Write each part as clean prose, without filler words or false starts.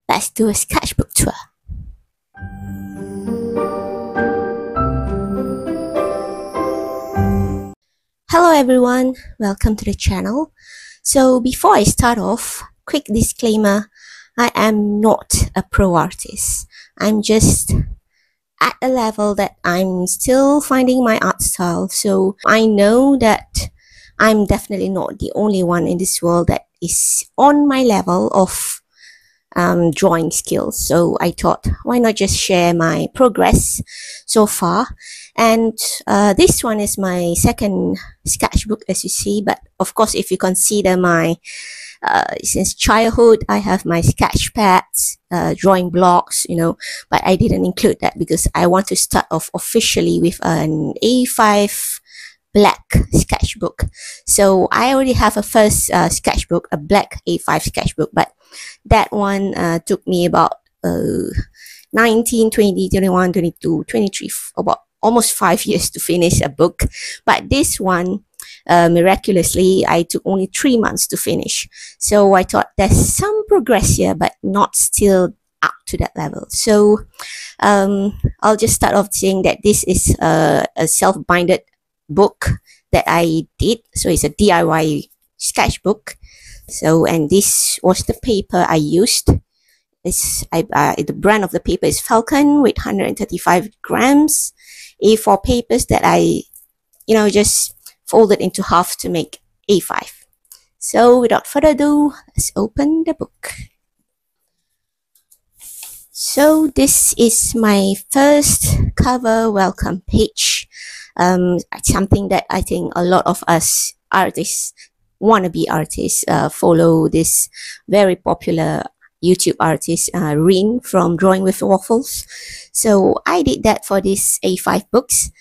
Let's do a sketchbook tour. Hello everyone, welcome to the channel. So before I start off, quick disclaimer, I am not a pro artist. I'm just at a level that I'm still finding my art style. So I know that I'm definitely not the only one in this world that is on my level of drawing skills. So I thought, why not just share my progress so far? And this one is my second sketchbook, as you see. But of course, if you consider my since childhood, I have my sketch pads, drawing blocks, but I didn't include that because I want to start off officially with an A5 black sketchbook. So I already have a first sketchbook, a black A5 sketchbook, but that one took me about 19, 20, 21, 22, 23, about almost 5 years to finish a book. But this one, miraculously, I took only 3 months to finish. So I thought there's some progress here, but not still up to that level. So I'll just start off saying that this is a self-binded book that I did. So it's a DIY sketchbook. So, and this was the paper I used. The brand of the paper is Falcon with 135 grams. A4 papers that I, just folded into half to make A5. So without further ado, let's open the book. So this is my first cover welcome page. Something that I think a lot of us artists, wannabe artists, follow this very popular YouTube artist, Rin from Drawing with Waffles. So I did that for this A5 books.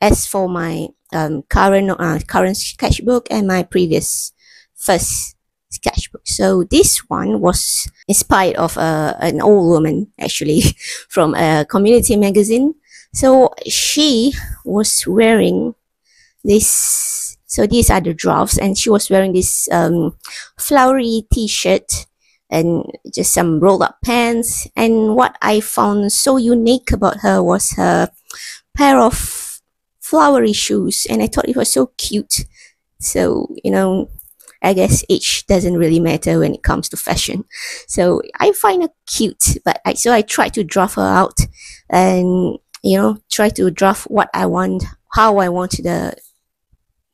As for my current sketchbook and my previous first sketchbook. So this one was inspired of an old woman, actually, from a community magazine. So she was wearing this, so these are the drafts, and she was wearing this flowery t-shirt and just some rolled up pants. And what I found so unique about her was her pair of flowery shoes, and I thought it was so cute. So, I guess age doesn't really matter when it comes to fashion. So I find her cute, but so I tried to draft her out and, try to draft what I want, how I want the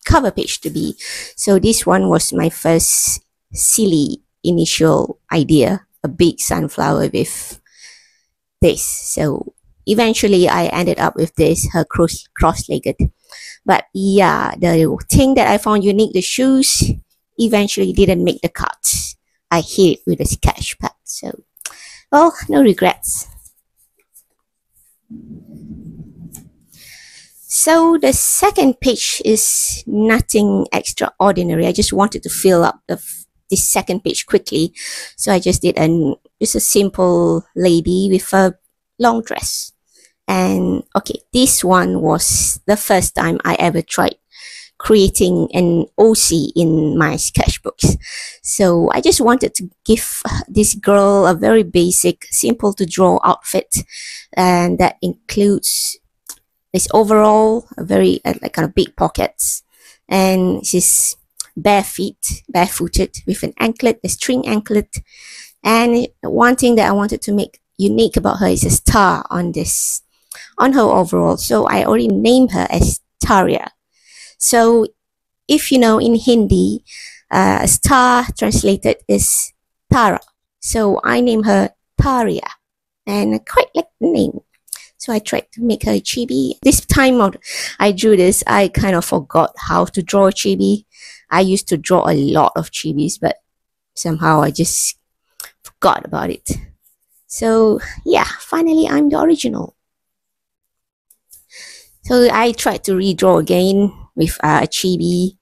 cover page to be. So this one was my first silly initial idea, a big sunflower with this. So eventually I ended up with this, her cross-legged. But yeah, the thing that I found unique, the shoes, eventually didn't make the cut. I hit it with a sketch pad. So, well, no regrets. So the second page is nothing extraordinary. I just wanted to fill up this second page quickly. So I just did just a simple lady with a long dress. And okay, this one was the first time I ever tried creating an OC in my sketchbooks. So I just wanted to give this girl a very basic, simple to draw outfit. And that includes this overall, a very like kind of big pockets. And she's barefooted with an anklet, a string anklet. And one thing that I wanted to make unique about her is a star on her overall. So I already named her as Taria. So if you know, in Hindi, star translated is Tara. So I named her Taria, and I quite like the name. So I tried to make her a chibi. This time I drew this, I kind of forgot how to draw a chibi. I used to draw a lot of chibis, but somehow I just forgot about it. So yeah, finally I'm the original. So I tried to redraw again with a chibi.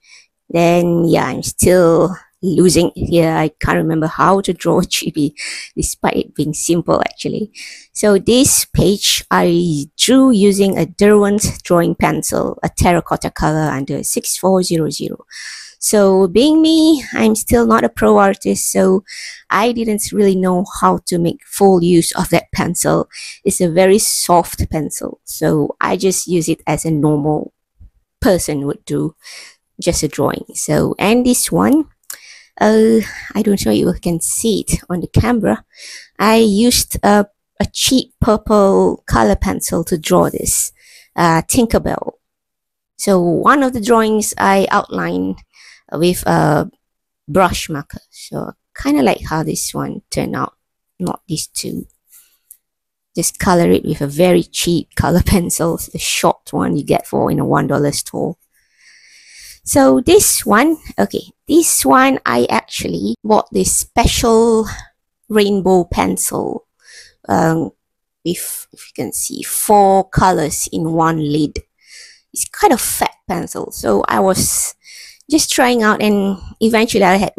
Then yeah, I'm still losing it here. I can't remember how to draw a chibi, despite it being simple actually. So this page I drew using a Derwent drawing pencil, a terracotta color under 6400. So being me, I'm still not a pro artist, so I didn't really know how to make full use of that pencil. It's a very soft pencil, so I just use it as a normal person would do, just a drawing. So, and this one, I don't know if you can see it on the camera. I used a cheap purple color pencil to draw this, Tinkerbell. So one of the drawings I outlined with a brush marker. So kind of like how this one turned out, not these two. Just color it with a very cheap color pencil, the short one you get for in a $1 store. So this one, okay, this one I actually bought this special rainbow pencil with, if you can see, 4 colors in one lid. It's kind of fat pencil, so I was just trying out, and eventually I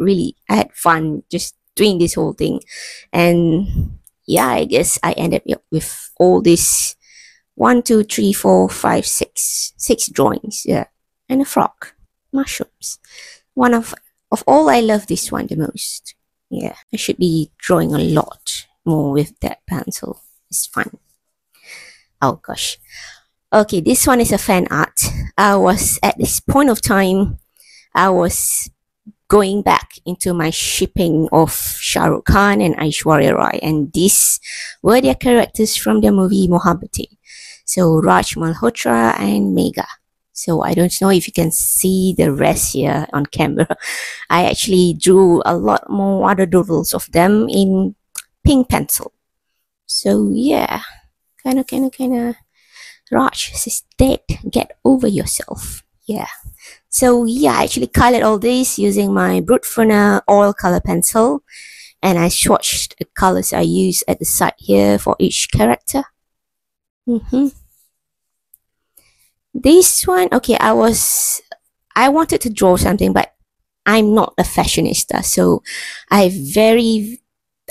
had fun just doing this whole thing. And yeah, I guess I ended up with all this 1, 2, 3, 4, 5, 6 drawings, yeah, and a frog, mushrooms. One of all, I love this one the most. Yeah, I should be drawing a lot more with that pencil. It's fun. Oh gosh. Okay, this one is a fan art. I was at this point of time, I was going back into my shipping of Shah Rukh Khan and Aishwarya Rai, and these were their characters from the movie Mohabbatein. So Raj Malhotra and Megha. So I don't know if you can see the rest here on camera. I actually drew a lot more other doodles of them in pink pencil. So yeah, kind of. Raj is dead. Get over yourself. Yeah. So yeah, I actually colored all these using my Brut Forner oil color pencil, and I swatched the colors I use at the side here for each character. This one, okay, I wanted to draw something, but I'm not a fashionista, so I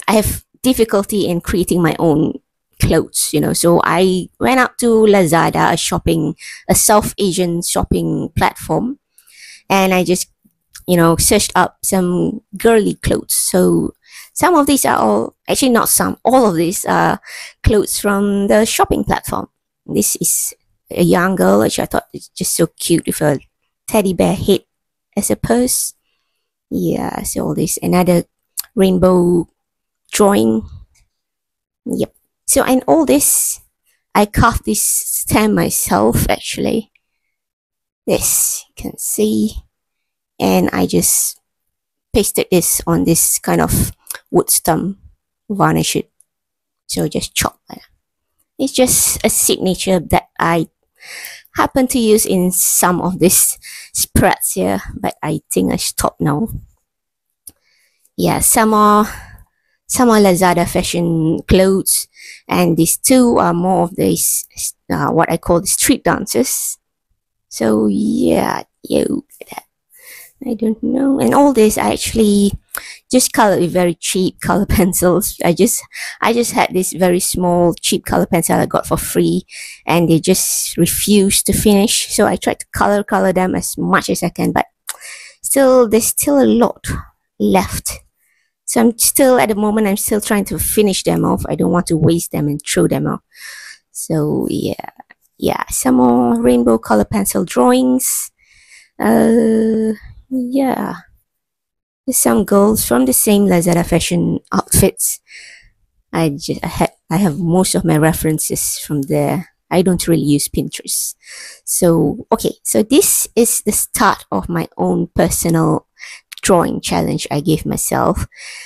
have difficulty in creating my own clothes, you know. So I went up to Lazada, a South Asian shopping platform, and I just, you know, searched up some girly clothes. So some of these are all, actually not some, all of these are clothes from the shopping platform. This is a young girl, which I thought is just so cute with a teddy bear head as a purse. Yeah, so all this, another rainbow drawing. Yep. So, and all this, I carved this stem myself, actually. This, you can see. And I just pasted this on this kind of wood stump, varnish it. So just chop that. It's just a signature that I happen to use in some of these spreads here, but I think I stopped now. Yeah, some are Lazada fashion clothes, and these two are more of these what I call the street dances. So yeah, I don't know. And all this I actually just colored with very cheap color pencils. I just had this very small cheap color pencil I got for free, and they just refused to finish. So I tried to color them as much as I can, but there's still a lot left. So I'm still, at the moment, I'm still trying to finish them off. I don't want to waste them and throw them out. So yeah, some more rainbow color pencil drawings. Yeah, there's some girls from the same Lazada fashion outfits. I have most of my references from there. I don't really use Pinterest. So okay, so this is the start of my own personal drawing challenge I gave myself.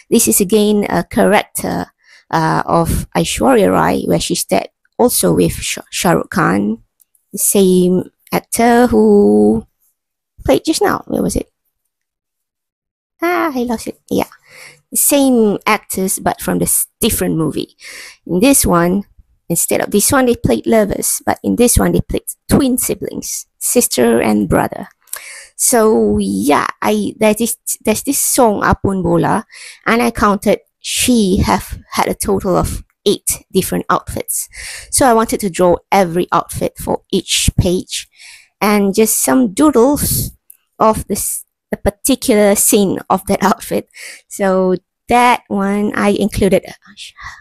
This is again a character of Aishwarya Rai, where she starred also with Shah Rukh Khan, the same actor who played just now. Where was it? I lost it. Yeah, the same actors but from this different movie. In this one, instead of this one, they played lovers, but in this one, they played twin siblings, sister and brother. So yeah, there's this song Apun Bola, and I counted she had a total of 8 different outfits. So I wanted to draw every outfit for each page, and just some doodles of this a particular scene of that outfit. So that one I included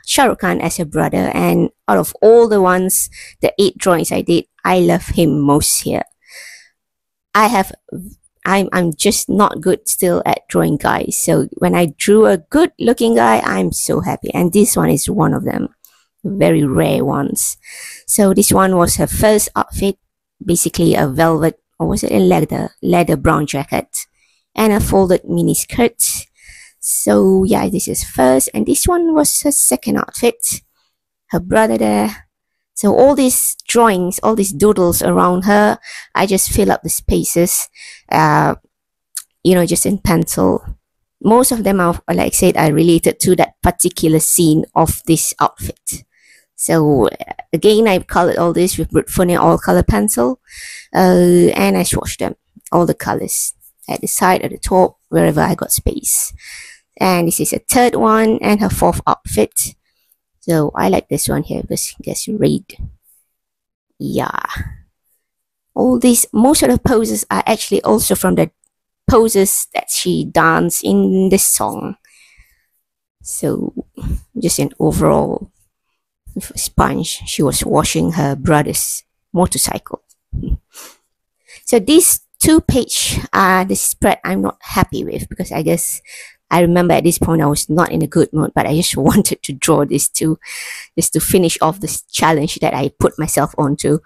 Shah Rukh Khan as a brother, and out of all the ones, the 8 drawings I did, I love him most here. I'm just not good still at drawing guys, so when I drew a good looking guy, I'm so happy, and this one is one of them, very rare ones. So this one was her first outfit, basically a velvet, or was it a leather brown jacket, and a folded mini skirt. So yeah, this is first, and this one was her second outfit, her brother there. So all these drawings, all these doodles around her, I just fill up the spaces, just in pencil. Most of them are, like I said, are related to that particular scene of this outfit. So again, I colored all this with Brut Funia all color pencil, and I swatched them, all the colors, at the side, at the top, wherever I got space. And this is a third one and her fourth outfit. So I like this one here because it gets red. Yeah. All these, most of the poses are actually also from the poses that she danced in this song. So just an overall sponge. She was washing her brother's motorcycle. So these 2-page are the spread I'm not happy with, because I guess I remember at this point I was not in a good mood, but I just wanted to draw this too, just to finish off this challenge that I put myself onto.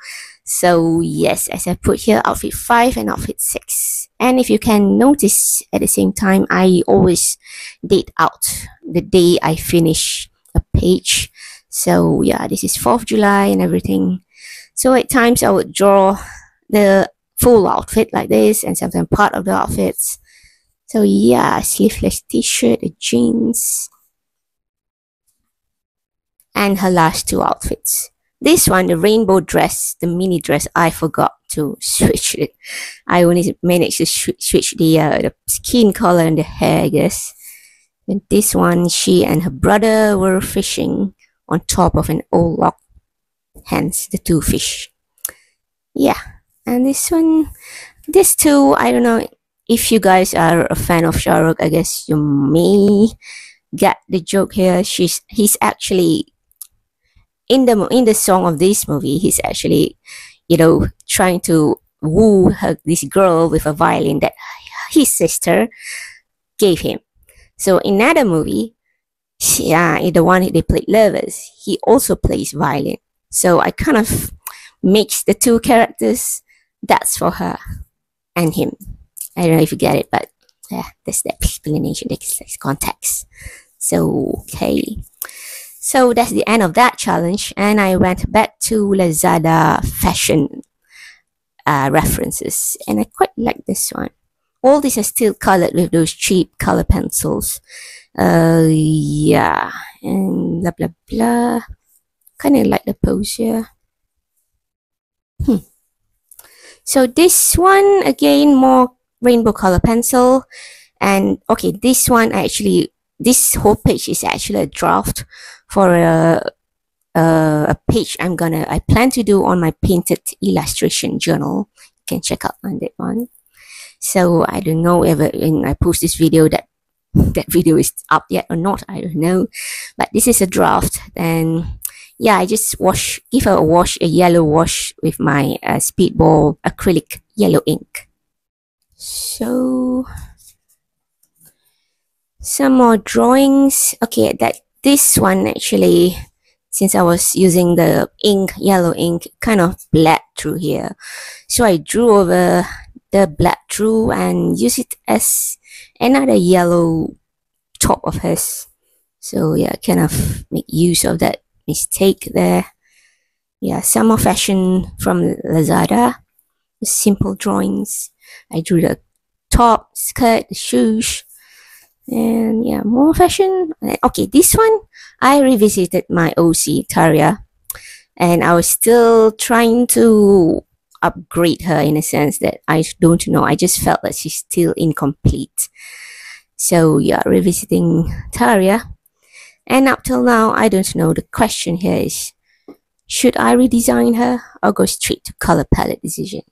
So yes, as I put here, outfit 5 and outfit 6. And if you can notice, at the same time, I always date out the day I finish a page. So yeah, this is 4th July and everything. So at times I would draw the full outfit like this, and sometimes part of the outfits. So yeah, sleeveless t-shirt, a jeans, and her last 2 outfits. This one, the rainbow dress, the mini dress, I forgot to switch it. I only managed to switch the skin color and the hair, I guess. And this one, she and her brother were fishing on top of an old log, hence the 2 fish. Yeah, and this one, this 2, I don't know if you guys are a fan of Shah Rukh. I guess you may get the joke here. He's actually in the song of this movie. He's actually, trying to woo this girl with a violin that his sister gave him. So in another movie, in the one they played lovers, he also plays violin. So I kind of mixed the 2 characters. That's for her and him. I don't know if you get it, but yeah, that's the explanation, that's context. So, okay. So that's the end of that challenge, and I went back to Lazada fashion references, and I quite like this one. All these are still colored with those cheap color pencils. Yeah, and blah blah blah. Kind of like the pose here. So this one, again, more rainbow color pencil. And okay, this one this whole page is actually a draft for a page I plan to do on my painted illustration journal. You can check out on that one. So I don't know if when I post this video that video is up yet or not, I don't know, but this is a draft. And yeah, I just give her a yellow wash with my Speedball acrylic yellow ink. So some more drawings. Okay, this one actually, since I was using the yellow ink, kind of bled through here. So I drew over the bled through and use it as another yellow top of hers. So yeah, kind of make use of that mistake there. Yeah, summer fashion from Lazada. Simple drawings. I drew the top, skirt, the shoes, and yeah, more fashion. Okay, this one I revisited my OC Taria, and I was still trying to upgrade her in a sense that I don't know. I just felt that she's still incomplete. So yeah, revisiting Taria. And up till now, I don't know. The question here is, should I redesign her or go straight to color palette decisions?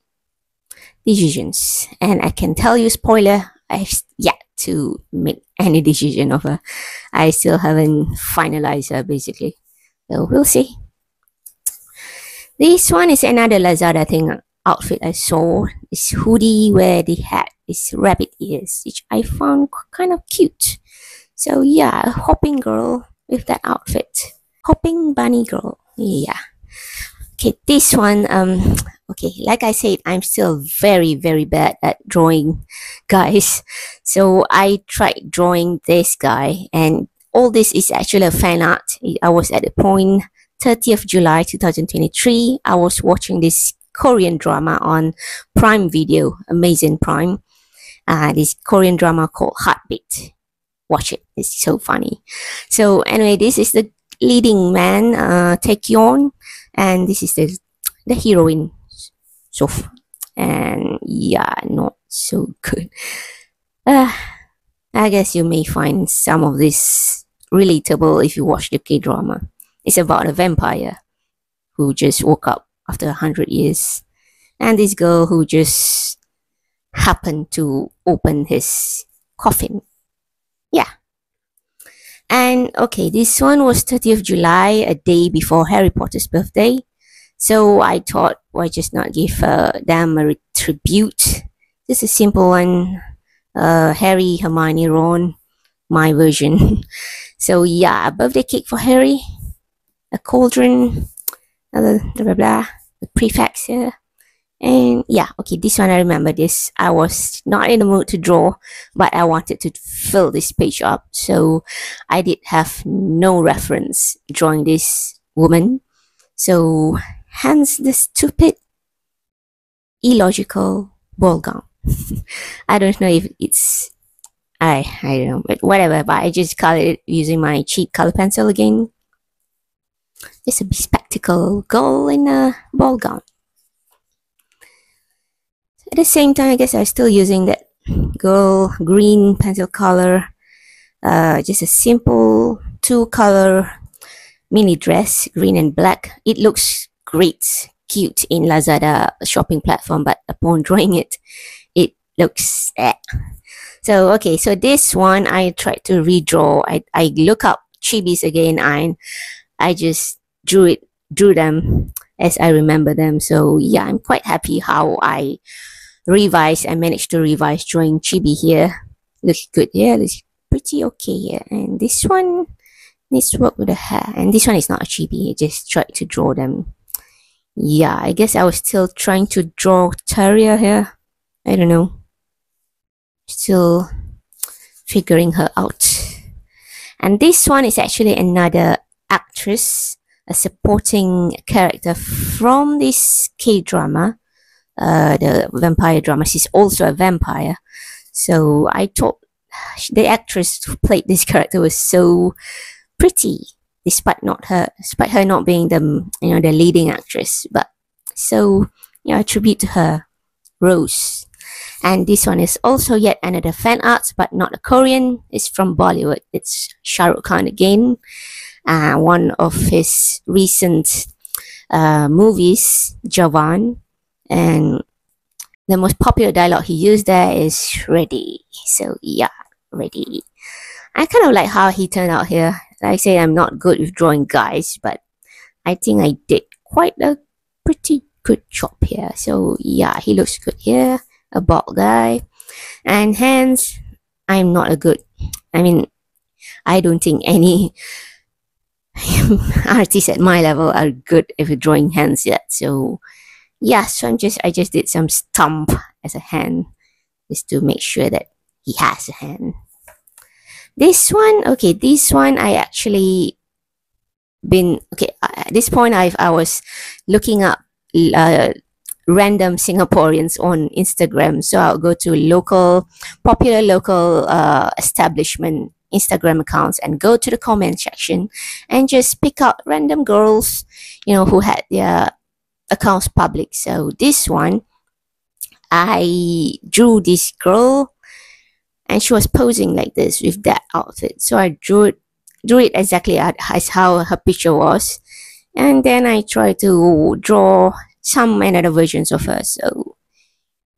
And I can tell you, spoiler, I've yet to make any decision of her. I still haven't finalized her basically. So we'll see. This one is another Lazada thing outfit I saw. This hoodie where they had this rabbit ears, which I found kind of cute. So yeah, hopping girl with that outfit. Hopping bunny girl. Yeah. Okay, this one, okay, like I said, I'm still very, very bad at drawing, guys. So I tried drawing this guy, and all this is actually a fan art. I was at the point 30th July 2023. I was watching this Korean drama on Prime Video, Amazon Prime. This Korean drama called Heartbeat. Watch it, it's so funny. So anyway, this is the leading man, Taekyon, and this is the heroine, Sof. And yeah, not so good. I guess you may find some of this relatable if you watch the K-drama. It's about a vampire who just woke up after 100 years, and this girl who just happened to open his coffin. Yeah. And okay, this one was 30th July, a day before Harry Potter's birthday. So I thought, why just not give them a tribute? Just a simple one. Harry, Hermione, Ron, my version. So yeah, a birthday cake for Harry, a cauldron, blah blah blah, the prefix here. And yeah, okay, this one I remember this. I was not in the mood to draw, but I wanted to fill this page up. So I did have no reference drawing this woman. So hence the stupid, illogical ball gown. I don't know if it's, I don't know, but whatever, but I just colored it using my cheap color pencil again. Just a bespectacled girl in a ball gown. At the same time, I guess I'm still using that girl green pencil color. Just a simple two-color mini dress, green and black. It looks great, cute in Lazada shopping platform, but upon drawing it, it looks So okay, so this one I tried to redraw. I look up chibis again, and I just drew them as I remember them. So yeah, I'm quite happy how I managed to revise drawing chibi here. Looks good here, looks pretty okay here. And this one needs work with the hair, and this one is not a chibi. I just tried to draw them. Yeah, I guess I was still trying to draw Terrier here. I don't know, still figuring her out. And this one is actually another actress, a supporting character from this K-drama, the vampire drama. She's also a vampire. So I thought the actress who played this character was so pretty, despite her not being the the leading actress. But so yeah, a tribute to her, Rose. And this one is also yet another fan art, but not a Korean. It's from Bollywood. It's Shah Rukh Khan again. One of his recent movies, Jawan. And the most popular dialogue he used there is ready. So yeah, ready. I kind of like how he turned out here. Like I say, I'm not good with drawing guys, but I think I did quite a pretty good job here. So yeah, he looks good here. A bald guy. And hands, I'm not a good, I don't think any artists at my level are good at drawing hands yet. So yeah, so I just did some stump as a hand, just to make sure that he has a hand. This one, okay, this one I actually been, okay, at this point I was looking up random Singaporeans on Instagram. So I'll go to popular local establishment Instagram accounts and go to the comment section and just pick out random girls, who had their accounts public. So this one, I drew this girl and she was posing like this with that outfit. So I drew it exactly as how her picture was. And then I tried to draw some another versions of her. So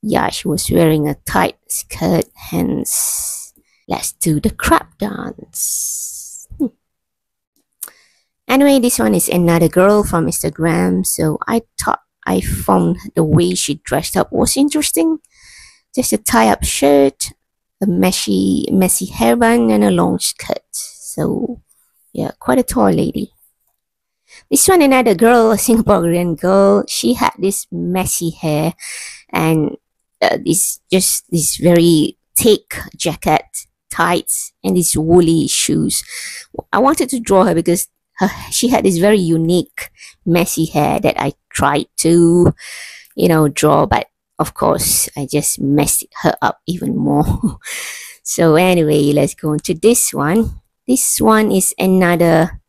Yeah, she was wearing a tight skirt, hence let's do the crab dance. Anyway, this one is another girl from Instagram, so I thought I found the way she dressed up was interesting. Just a tie-up shirt, a messy hairband, and a long skirt. So, yeah, quite a tall lady. This one, another girl, a Singaporean girl. She had this messy hair and this very thick jacket, tights, and these woolly shoes. I wanted to draw her because she had this very unique messy hair that I tried to, draw, but of course I just messed her up even more. So anyway, let's go into this one. This one is another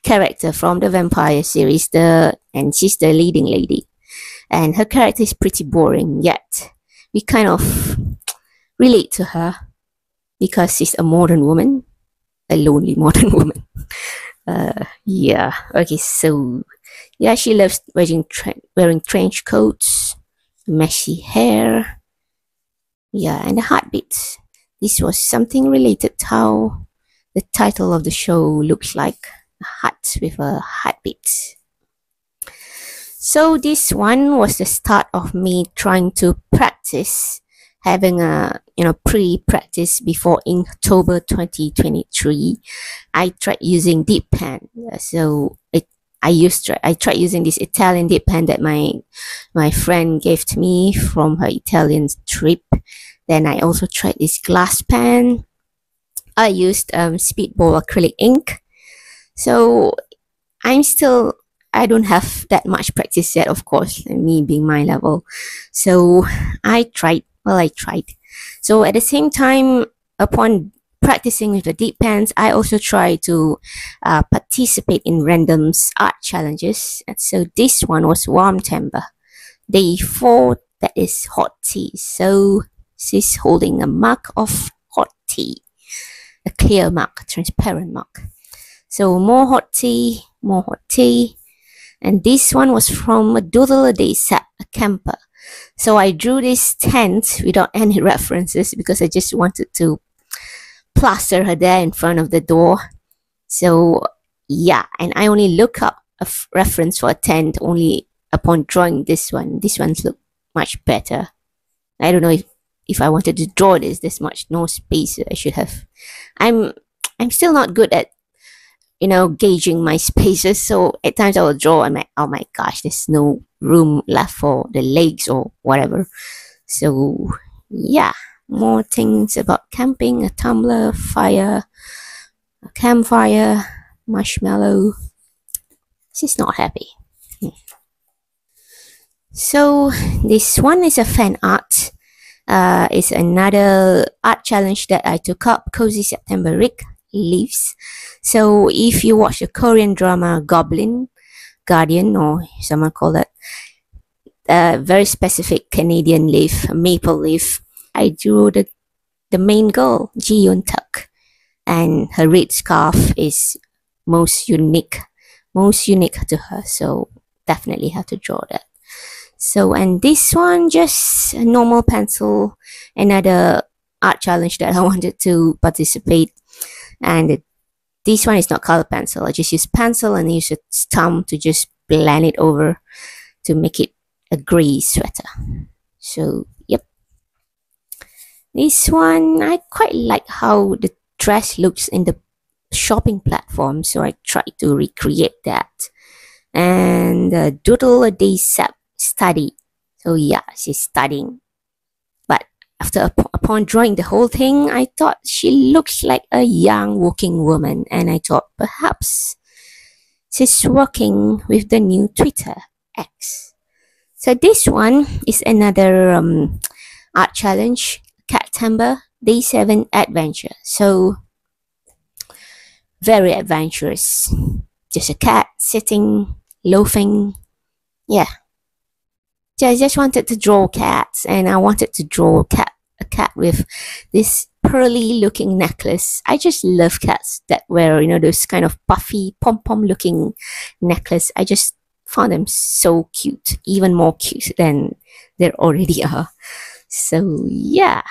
character from the vampire series, and she's the leading lady. And her character is pretty boring, yet we kind of relate to her because she's a modern woman, a lonely modern woman. Yeah, okay, so yeah, she loves wearing trench coats, messy hair, yeah, and the heartbeats. This was something related to how the title of the show looks like, a heart with a heartbeat. So this one was the start of me trying to practice, having a pre-practice before in October 2023. I tried using dip pen. So I tried using this Italian dip pen that my friend gave to me from her Italian trip. Then I also tried this glass pen. I used Speedball acrylic ink. So I don't have that much practice yet, of course, me being my level. So I tried. So at the same time, upon practicing with the dip pens, I also try to participate in random art challenges. And so this one was warm temper. Day 4, that is hot tea. So she's holding a mug of hot tea, a clear mug, transparent mug. So more hot tea. And this one was from a Doodle a Day set, a camper. So I drew this tent without any references because I just wanted to plaster her there in front of the door. So yeah, and I only look up a reference for a tent only upon drawing this one. This one's look much better. I don't know if I wanted to draw this much, no space I should have. I'm still not good at gauging my spaces. So at times I will draw, I'm like, oh my gosh, there's no room left for the legs or whatever. So yeah, more things about camping: a tumbler, fire, a campfire, marshmallow. She's not happy. So this one is a fan art. It's another art challenge that I took up, Cozy September Rick Leaves. So if you watch the Korean drama Goblin Guardian, or someone call it a very specific Canadian leaf, maple leaf, I drew the main girl, Ji Yoon Tuk, and her red scarf is most unique to her. So definitely have to draw that. So, and this one, just a normal pencil, another art challenge that I wanted to participate. And this one is not color pencil. I just use pencil and use a thumb to just blend it over to make it a gray sweater. So, yep. This one, I quite like how the dress looks in the shopping platform. So I tried to recreate that. And Doodle a Day study. So yeah, she's studying. But upon drawing the whole thing, I thought she looks like a young working woman, and I thought perhaps she's working with the new Twitter X. So this one is another art challenge, Cattember Day 7 Adventure. So very adventurous. Just a cat sitting, loafing. Yeah. So I just wanted to draw cats, and I wanted to draw a cat with this pearly looking necklace. I just love cats that wear, those kind of puffy pom-pom looking necklace. I just found them so cute, even more cute than they already are. So yeah,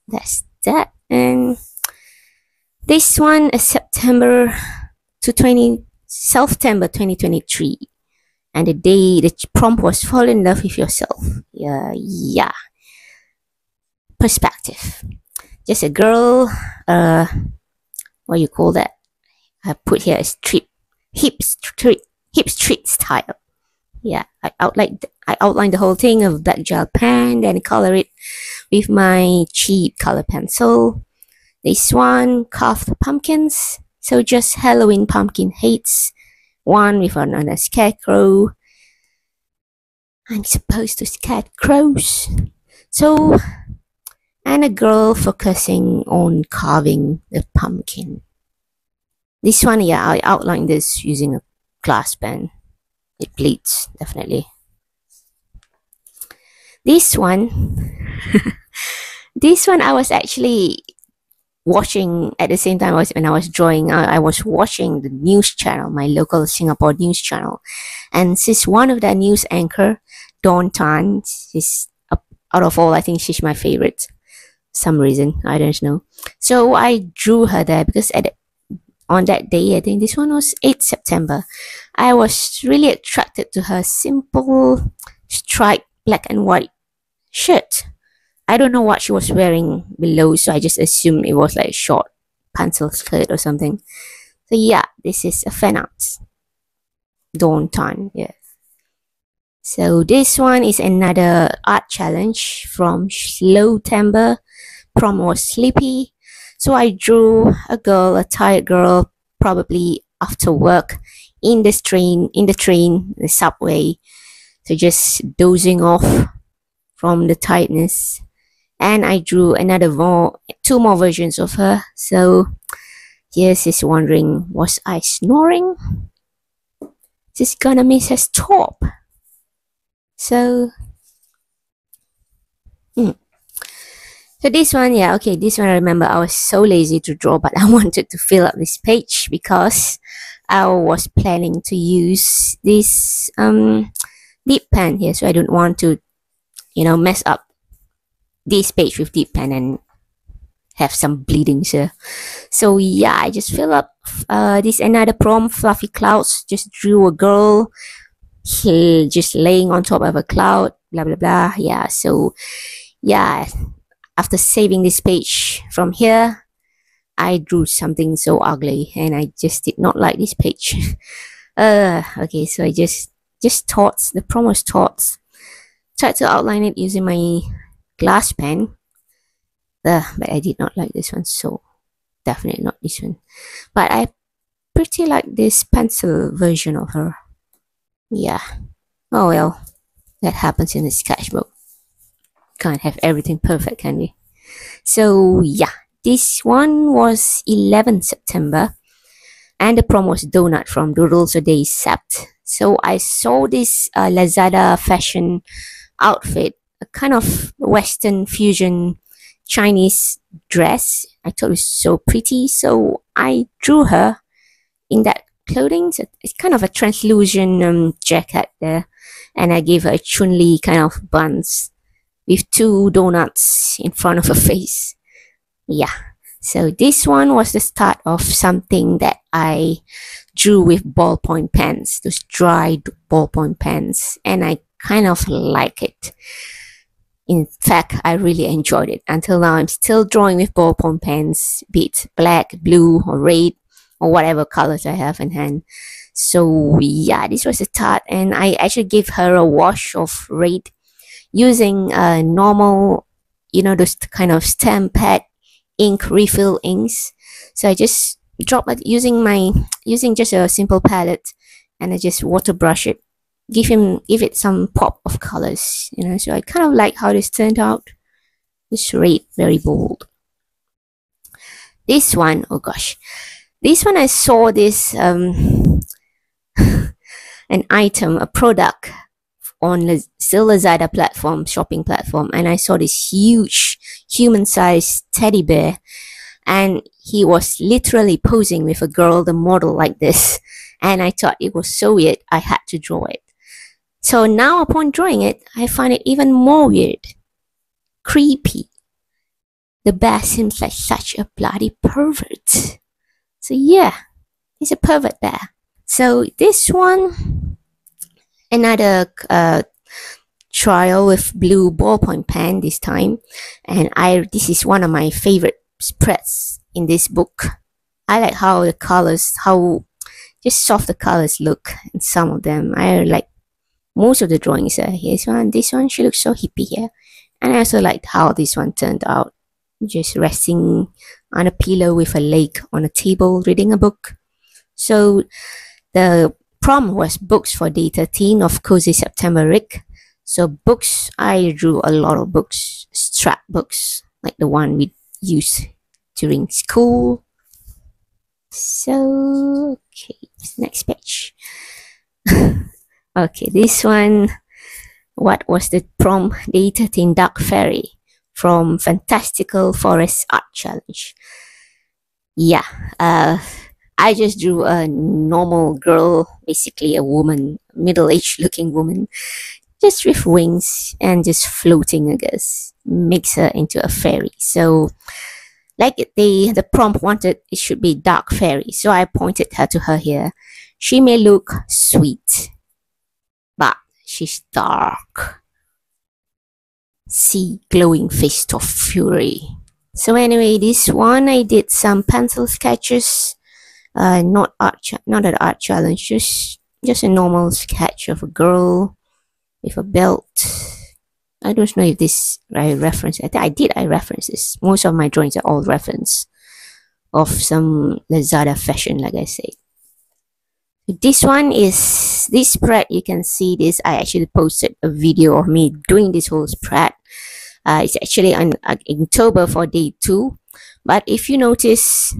that's that. And this one is September 2023, and the day the prompt was fall in love with yourself. Yeah, perspective. Just a girl, what you call that? I put here is hip street style. Yeah, I outlined the whole thing of black gel pen, then color it with my cheap color pencil. This one carved pumpkins, so just Halloween pumpkin hates. One with another scarecrow. I'm supposed to scare crows. So, and a girl focusing on carving the pumpkin. This one, yeah, I outlined this using a glass pen. It bleeds, definitely. This one, this one I was actually watching at the same time when I was drawing. I was watching the news channel, my local Singapore news channel, and she's one of the news anchor, Dawn Tan. She's out of all, I think she's my favorite. Some reason I don't know. So I drew her there because on that day, I think this one was 8th September, I was really attracted to her simple striped black and white shirt. I don't know what she was wearing below, so I just assumed it was like a short pencil skirt or something. So yeah, this is a fan art. Dawn Tan, yeah. So this one is another art challenge from Slow Timber. Prom was sleepy, so I drew a girl, a tired girl, probably after work, in the train, the subway. So just dozing off from the tiredness. And I drew two more versions of her. So yes, is wondering, was I snoring? She's gonna miss her stop. So So this one, yeah, okay, this one I remember I was so lazy to draw, but I wanted to fill up this page because I was planning to use this dip pen here, so I don't want to, mess up this page with dip pen and have some bleeding here. So yeah, I just fill up this another prompt, fluffy clouds. Just drew a girl just laying on top of a cloud, blah blah blah. Yeah, so yeah, after saving this page from here, I drew something so ugly and I just did not like this page. Okay, so I just thoughts, the prompt was thoughts. Tried to outline it using my glass pen. But I did not like this one, so definitely not this one. But I pretty like this pencil version of her. Yeah. Oh well, that happens in the sketchbook. Can't have everything perfect, can we? So yeah, this one was 11th September, and the prom was donut from Doodles a Day Sept. So I saw this Lazada fashion outfit, a kind of Western fusion Chinese dress. I thought it was so pretty, so I drew her in that clothing. So it's kind of a translucent jacket there, and I gave her a Chun-Li kind of buns with two donuts in front of her face. Yeah, so this one was the start of something that I drew with ballpoint pens, those dried ballpoint pens, and I kind of like it. In fact, I really enjoyed it. Until now, I'm still drawing with ballpoint pens, be it black, blue, or red, or whatever colors I have in hand. So yeah, this was the start, and I actually gave her a wash of red using normal, those kind of stamp pad ink refill inks. So I just drop it using just a simple palette, and I just water brush it, give it some pop of colors, so I kind of like how this turned out. This red, very bold. This one, oh gosh, this one I saw this an item, a product on the Lazada platform, shopping platform, and I saw this huge human-sized teddy bear, and he was literally posing with a girl, the model, like this, and I thought it was so weird I had to draw it. So now upon drawing it, I find it even more weird. creepy. The bear seems like such a bloody pervert. So yeah, he's a pervert bear. So this one, another trial with blue ballpoint pen this time, and this is one of my favorite spreads in this book. I like how the colors, how just soft the colors look in some of them. I like most of the drawings. Here's one, this one, she looks so hippie here. And I also liked how this one turned out, just resting on a pillow with a leg on a table reading a book. So the prompt was books for day 13 of Cozy September Rick. So books, I drew a lot of books, strap books, like the one we used during school. So, okay, next page. Okay, this one, what was the prompt? Day 13 Dark Fairy from Fantastical Forest Art Challenge. Yeah, I just drew a normal girl, basically a woman, middle-aged looking woman, just with wings and just floating, I guess. Makes her into a fairy. So, like the prompt wanted, it should be dark fairy. So I pointed her to her here. She may look sweet, but she's dark. See, glowing fist of fury. So anyway, this one I did some pencil sketches. Not an art challenge, just a normal sketch of a girl with a belt. I don't know if this I reference. I reference this. Most of my drawings are all reference of some Lazada fashion, like I said. This one is this spread. You can see this. I actually posted a video of me doing this whole spread. It's actually on October for day 2. But if you notice,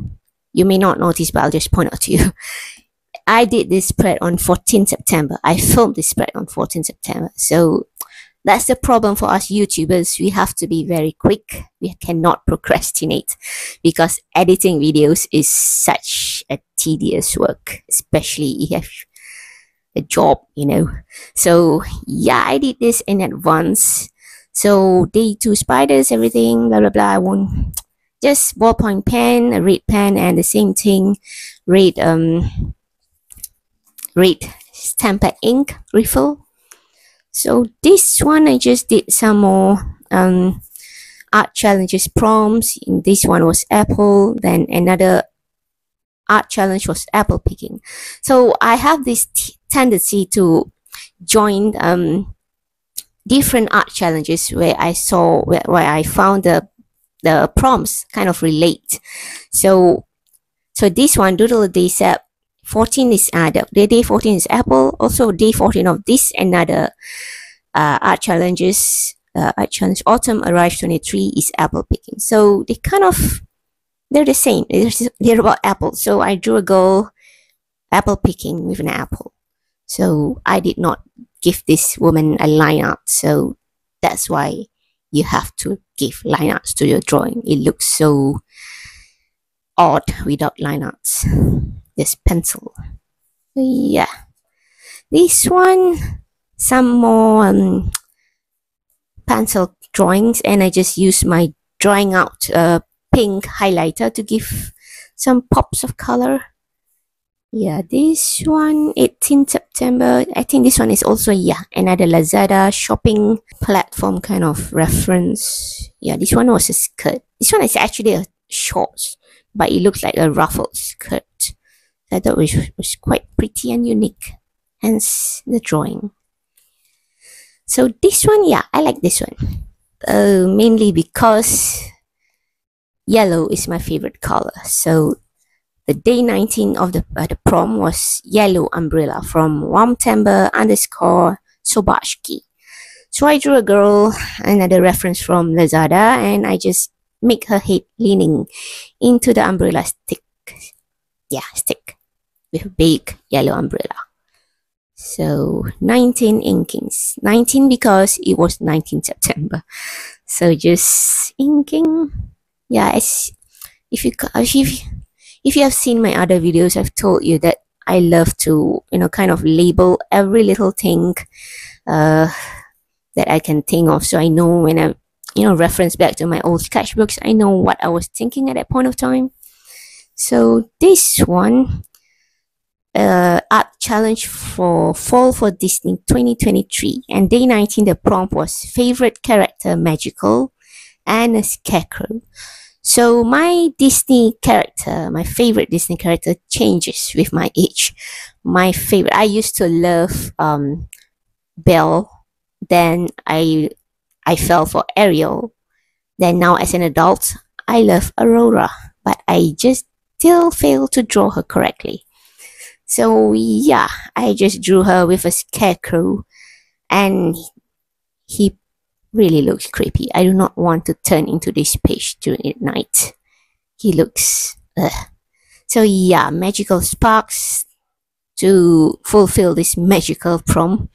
you may not notice, but I'll just point out to you. I did this spread on 14 September. I filmed this spread on 14 September. So that's the problem for us YouTubers. We have to be very quick. We cannot procrastinate because editing videos is such a tedious work, especially if you have a job, you know. So yeah, I did this in advance. So day 2 spiders, everything, blah, blah, blah. I won't, just ballpoint pen, a red pen, and the same thing, red stamped ink refill. So this one I just did some more art challenges prompts. In this one was apple, then another art challenge was apple picking. So I have this tendency to join different art challenges where I saw where I found the prompts kind of relate. So this one, Doodle Day Sep 14 is the day 14 is apple. Also day 14 of this another art challenge autumn arrives 23 is apple picking. So they kind of, they're the same. They're about apple. So I drew a girl apple picking with an apple. So I did not give this woman a line art. So that's why you have to give line arts to your drawing. It looks so odd without line arts. Just pencil. So yeah. This one, some more pencil drawings, and I just use my drawing out pink highlighter to give some pops of color. Yeah, this one, 18 September. I think this one is also, yeah, another Lazada shopping platform kind of reference. Yeah, this one was a skirt. This one is actually a shorts, but it looks like a ruffled skirt. I thought it was quite pretty and unique, hence the drawing. So this one, yeah, I like this one. Mainly because yellow is my favorite color. So the day 19 of the prom was yellow umbrella from Wamtember _ Sobashki. So I drew a girl, another reference from Lazada, and I just make her head leaning into the umbrella stick. Yeah, stick with a big yellow umbrella. So 19 inkings. 19 because it was 19 September. So just inking. Yeah, if you have seen my other videos, I've told you that I love to, kind of label every little thing that I can think of. So I know when reference back to my old sketchbooks. I know what I was thinking at that point of time. So this one, art challenge for Fall for Disney 2023, and day 19 the prompt was favorite character magical and a scarecrow. So my Disney character, my favorite Disney character changes with my age. My favorite, I used to love Belle. Then I fell for Ariel. Then now as an adult, I love Aurora, but I just still fail to draw her correctly. So yeah, I just drew her with a scarecrow, and he really looks creepy. I do not want to turn into this page during at night. He looks so yeah, magical sparks to fulfill this magical prompt.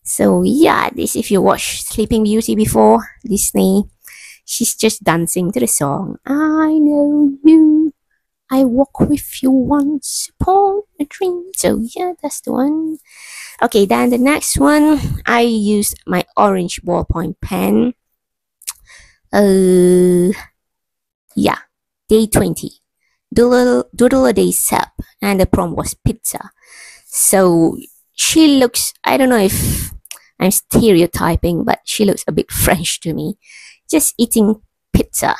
So yeah, this, if you watched Sleeping Beauty before, Disney, she's just dancing to the song. I know you, I walk with you once upon a dream. So yeah, that's the one. Okay, then the next one, I used my orange ballpoint pen. Yeah, day 20. Doodle a day sap, and the prompt was pizza. So she looks, I don't know if I'm stereotyping, but she looks a bit French to me. Just eating pizza.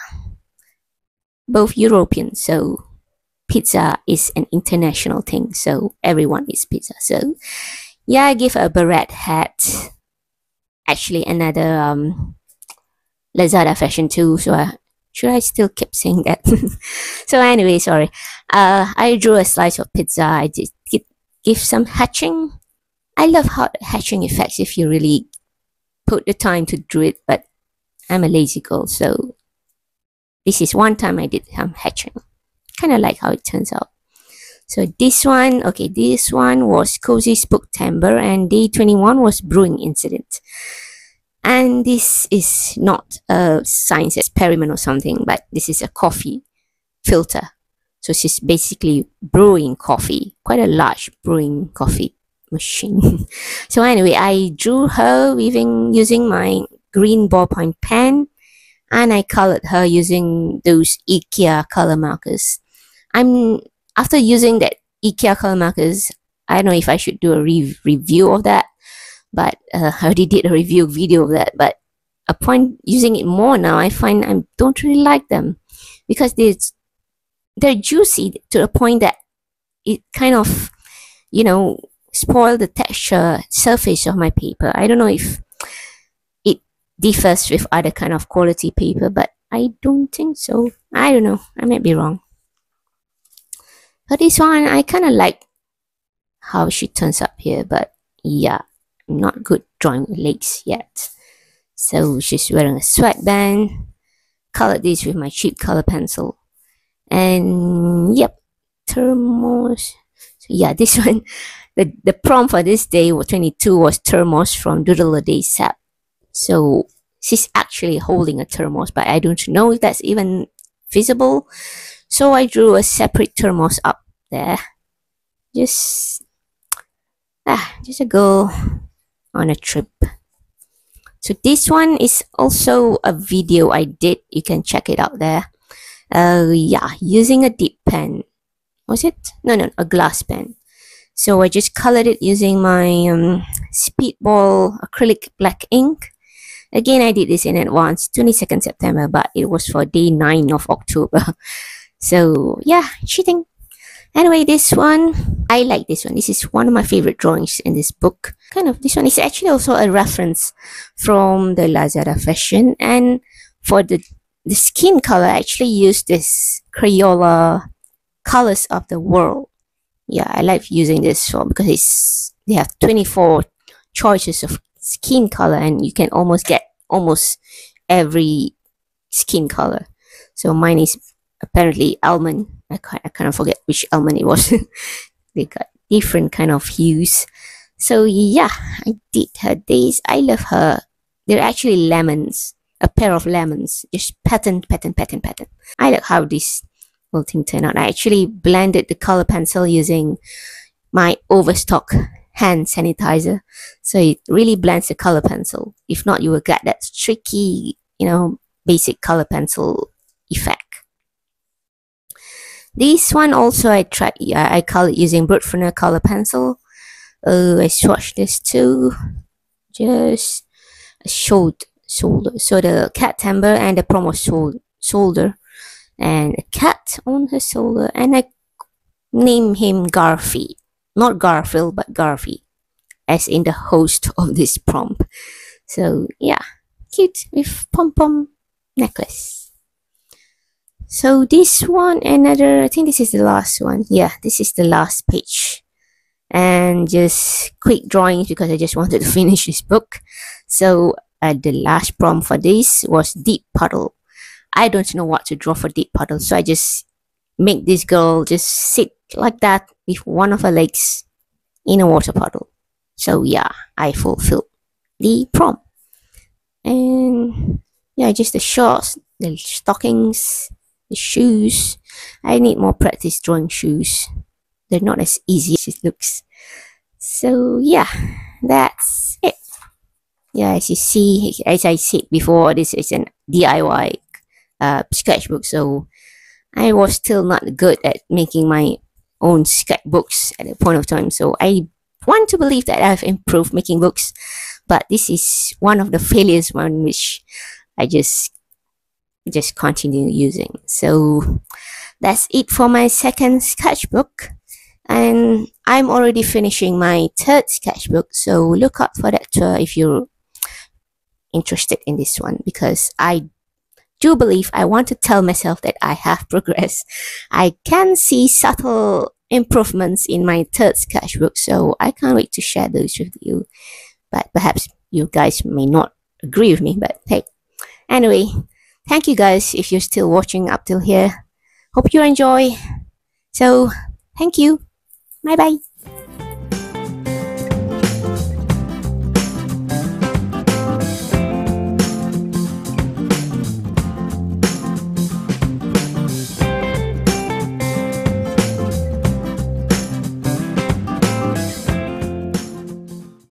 Both European, so pizza is an international thing, so everyone eats pizza. So yeah, I give her a beret hat. Actually, another Lazada fashion too. So should I still keep saying that? So anyway, sorry. I drew a slice of pizza. I did give some hatching. I love how hatching effects if you really put the time to do it, but I'm a lazy girl, so this is one time I did some hatching. Kind of like how it turns out. So this one, okay, this one was Cozy Spooktember, and day 21 was Brewing Incident. And this is not a science experiment or something, but this is a coffee filter. So she's basically brewing coffee, quite a large brewing coffee machine. So anyway, I drew her using my green ballpoint pen, and I colored her using those IKEA color markers. After using that IKEA color markers, I don't know if I should do a review of that, but I already did a review video of that. But upon using it more now, I find I don't really like them because they're juicy to the point that it kind of, spoil the texture surface of my paper. I don't know if it differs with other kind of quality paper, but I don't think so. I don't know. I might be wrong. But this one, I kind of like how she turns up here, but yeah, I'm not good drawing with legs yet. So she's wearing a sweatband. Colored this with my cheap color pencil. And yep, thermos. So yeah, this one, the prompt for this day, 22, was thermos from Doodle a Day Sap. So she's actually holding a thermos, but I don't know if that's even visible. So I drew a separate thermos up there. Just a girl on a trip. So this one is also a video I did. You can check it out there. Yeah, using a dip pen. Was it? No, a glass pen. So I just colored it using my Speedball acrylic black ink. Again, I did this in advance, 22nd September, but it was for day 9 of October. So yeah, cheating. Anyway, this one, I like this one. This is one of my favorite drawings in this book. This one is actually also a reference from the Lazada fashion. And for the skin color, I actually used this Crayola Colors of the World. Yeah, I like using this one because they have 24 choices of skin color, and you can almost get every skin color. So mine is apparently almond. I kind of forget which almond it was. They got different kind of hues. So yeah, I did her days. I love her. They're actually lemons, a pair of lemons, just pattern. I like how this whole thing turned out. I actually blended the color pencil using my Overstock hand sanitizer, so it really blends the color pencil. If not, you will get that streaky, basic color pencil effect. This one also I tried. I color using Brutfuner color pencil. I swatched this too. Just shoulder. So the cat timbre and the promo shoulder, and a cat on her shoulder, and I name him Garfi, not Garfield, but Garfi, as in the host of this prompt. So yeah, cute with pom-pom necklace. So this one, I think this is the last one. Yeah, this is the last page. And just quick drawings because I just wanted to finish this book. So the last prompt for this was deep puddle. I don't know what to draw for deep puddle, so I just make this girl just sit like that with one of her legs in a water puddle. So yeah, I fulfilled the prompt. And yeah, just the shorts, the stockings, the shoes. I need more practice drawing shoes. They're not as easy as it looks. So yeah, that's it. Yeah, as you see, as I said before, this is an DIY sketchbook. So I was still not good at making my own sketchbooks at a point of time. So I want to believe that I've improved making books, but this is one of the failures one which I just continue using. So that's it for my second sketchbook, and I'm already finishing my third sketchbook, so look out for that if you're interested in this one, because I do believe I want to tell myself that I have progressed. I can see subtle improvements in my third sketchbook, so I can't wait to share those with you. But perhaps you guys may not agree with me, but hey, anyway, thank you guys if you're still watching up till here. Hope you enjoy. So thank you. Bye bye.